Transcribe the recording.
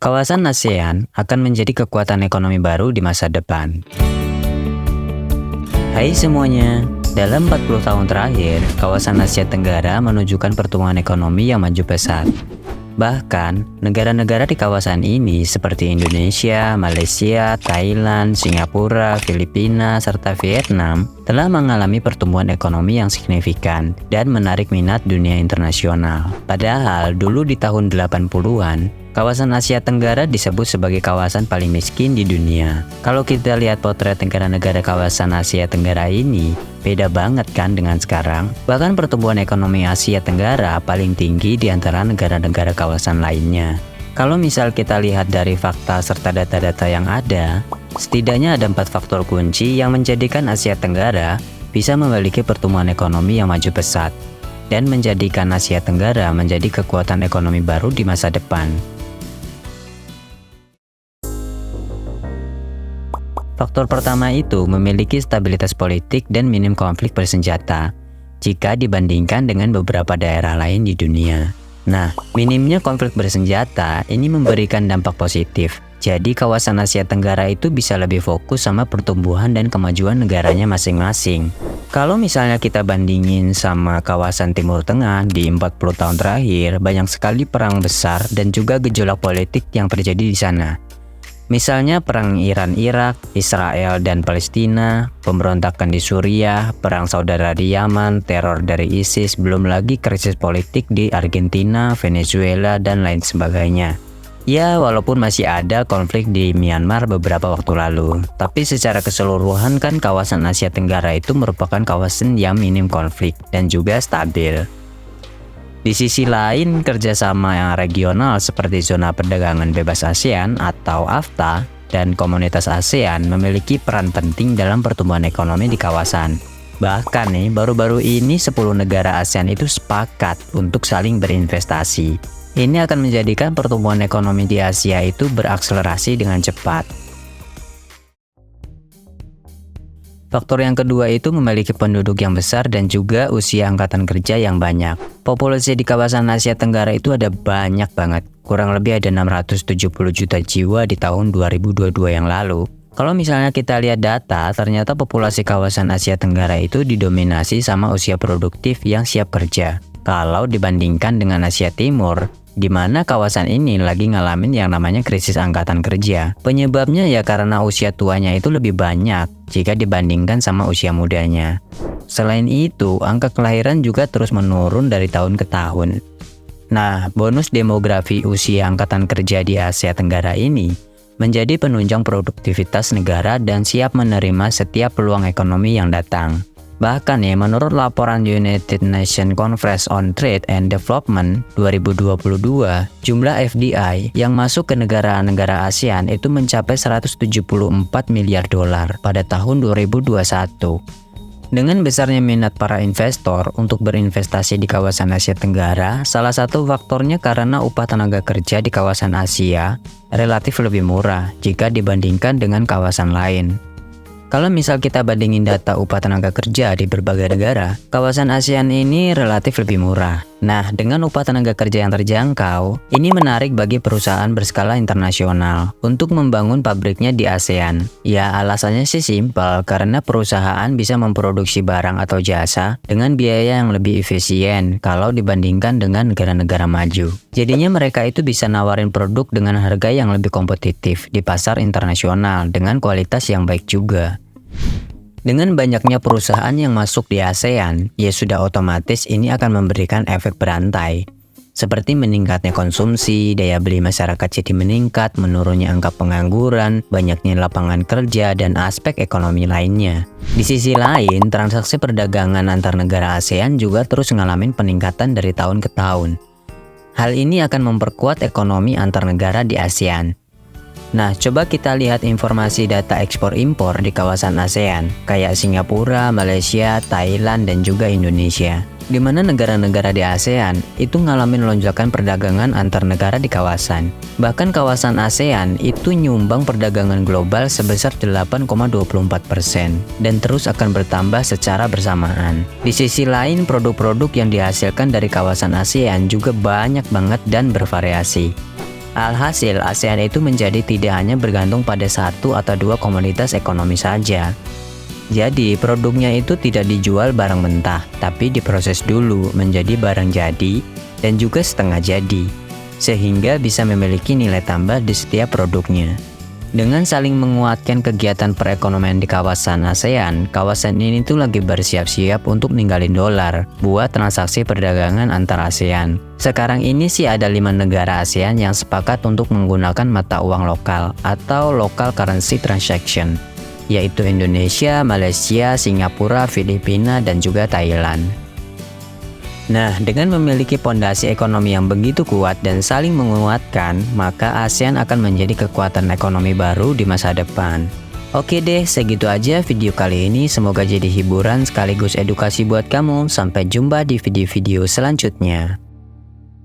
Kawasan ASEAN akan menjadi kekuatan ekonomi baru di masa depan. Hai semuanya, dalam 40 tahun terakhir, kawasan Asia Tenggara menunjukkan pertumbuhan ekonomi yang maju pesat. Bahkan, negara-negara di kawasan ini seperti Indonesia, Malaysia, Thailand, Singapura, Filipina, serta Vietnam telah mengalami pertumbuhan ekonomi yang signifikan dan menarik minat dunia internasional. Padahal dulu di tahun 80-an, kawasan Asia Tenggara disebut sebagai kawasan paling miskin di dunia. Kalau kita lihat potret negara-negara kawasan Asia Tenggara ini, beda banget kan dengan sekarang? Bahkan pertumbuhan ekonomi Asia Tenggara paling tinggi di antara negara-negara kawasan lainnya. Kalau misal kita lihat dari fakta serta data-data yang ada, setidaknya ada 4 faktor kunci yang menjadikan Asia Tenggara bisa memiliki pertumbuhan ekonomi yang maju pesat dan menjadikan Asia Tenggara menjadi kekuatan ekonomi baru di masa depan. Faktor pertama itu memiliki stabilitas politik dan minim konflik bersenjata jika dibandingkan dengan beberapa daerah lain di dunia. Nah, minimnya konflik bersenjata ini memberikan dampak positif. Jadi kawasan Asia Tenggara itu bisa lebih fokus sama pertumbuhan dan kemajuan negaranya masing-masing. Kalau misalnya kita bandingin sama kawasan Timur Tengah di 40 tahun terakhir, banyak sekali perang besar dan juga gejolak politik yang terjadi di sana. Misalnya perang Iran-Irak, Israel dan Palestina, pemberontakan di Suriah, perang saudara di Yaman, teror dari ISIS, belum lagi krisis politik di Argentina, Venezuela, dan lain sebagainya. Ya, walaupun masih ada konflik di Myanmar beberapa waktu lalu, tapi secara keseluruhan kan kawasan Asia Tenggara itu merupakan kawasan yang minim konflik dan juga stabil. Di sisi lain, kerjasama yang regional seperti Zona Perdagangan Bebas ASEAN atau AFTA dan Komunitas ASEAN memiliki peran penting dalam pertumbuhan ekonomi di kawasan. Bahkan nih, baru-baru ini 10 negara ASEAN itu sepakat untuk saling berinvestasi. Ini akan menjadikan pertumbuhan ekonomi di Asia itu berakselerasi dengan cepat. Faktor yang kedua itu memiliki penduduk yang besar dan juga usia angkatan kerja yang banyak. Populasi di kawasan Asia Tenggara itu ada banyak banget. Kurang lebih ada 670 juta jiwa di tahun 2022 yang lalu. Kalau misalnya kita lihat data, ternyata populasi kawasan Asia Tenggara itu didominasi sama usia produktif yang siap kerja. Kalau dibandingkan dengan Asia Timur, di mana kawasan ini lagi ngalamin yang namanya krisis angkatan kerja. Penyebabnya ya karena usia tuanya itu lebih banyak jika dibandingkan sama usia mudanya. Selain itu, angka kelahiran juga terus menurun dari tahun ke tahun. Nah, bonus demografi usia angkatan kerja di Asia Tenggara ini menjadi penunjang produktivitas negara dan siap menerima setiap peluang ekonomi yang datang. Bahkan ya, menurut laporan United Nations Conference on Trade and Development 2022, jumlah FDI yang masuk ke negara-negara ASEAN itu mencapai 174 miliar dolar pada tahun 2021. Dengan besarnya minat para investor untuk berinvestasi di kawasan Asia Tenggara, salah satu faktornya karena upah tenaga kerja di kawasan Asia relatif lebih murah jika dibandingkan dengan kawasan lain. Kalau misal kita bandingin data upah tenaga kerja di berbagai negara, kawasan ASEAN ini relatif lebih murah. Nah, dengan upah tenaga kerja yang terjangkau, ini menarik bagi perusahaan berskala internasional untuk membangun pabriknya di ASEAN. Ya, alasannya sih simpel, karena perusahaan bisa memproduksi barang atau jasa dengan biaya yang lebih efisien kalau dibandingkan dengan negara-negara maju. Jadinya mereka itu bisa nawarin produk dengan harga yang lebih kompetitif di pasar internasional dengan kualitas yang baik juga. Dengan banyaknya perusahaan yang masuk di ASEAN, ya sudah otomatis ini akan memberikan efek berantai. Seperti meningkatnya konsumsi, daya beli masyarakat jadi meningkat, menurunnya angka pengangguran, banyaknya lapangan kerja, dan aspek ekonomi lainnya. Di sisi lain, transaksi perdagangan antar negara ASEAN juga terus ngalamin peningkatan dari tahun ke tahun. Hal ini akan memperkuat ekonomi antar negara di ASEAN. Nah, coba kita lihat informasi data ekspor-impor di kawasan ASEAN, kayak Singapura, Malaysia, Thailand, dan juga Indonesia. Di mana negara-negara di ASEAN itu ngalamin lonjakan perdagangan antar negara di kawasan. Bahkan kawasan ASEAN itu nyumbang perdagangan global sebesar 8,24% dan terus akan bertambah secara bersamaan. Di sisi lain, produk-produk yang dihasilkan dari kawasan ASEAN juga banyak banget dan bervariasi. Alhasil, ASEAN itu menjadi tidak hanya bergantung pada satu atau dua komoditas ekonomi saja. Jadi, produknya itu tidak dijual barang mentah, tapi diproses dulu menjadi barang jadi dan juga setengah jadi, sehingga bisa memiliki nilai tambah di setiap produknya. Dengan saling menguatkan kegiatan perekonomian di kawasan ASEAN, kawasan ini tuh lagi bersiap-siap untuk ninggalin dolar buat transaksi perdagangan antar ASEAN. Sekarang ini sih ada 5 negara ASEAN yang sepakat untuk menggunakan mata uang lokal atau local currency transaction, yaitu Indonesia, Malaysia, Singapura, Filipina, dan juga Thailand. Nah, dengan memiliki pondasi ekonomi yang begitu kuat dan saling menguatkan, maka ASEAN akan menjadi kekuatan ekonomi baru di masa depan. Oke deh, segitu aja video kali ini. Semoga jadi hiburan sekaligus edukasi buat kamu. Sampai jumpa di video-video selanjutnya.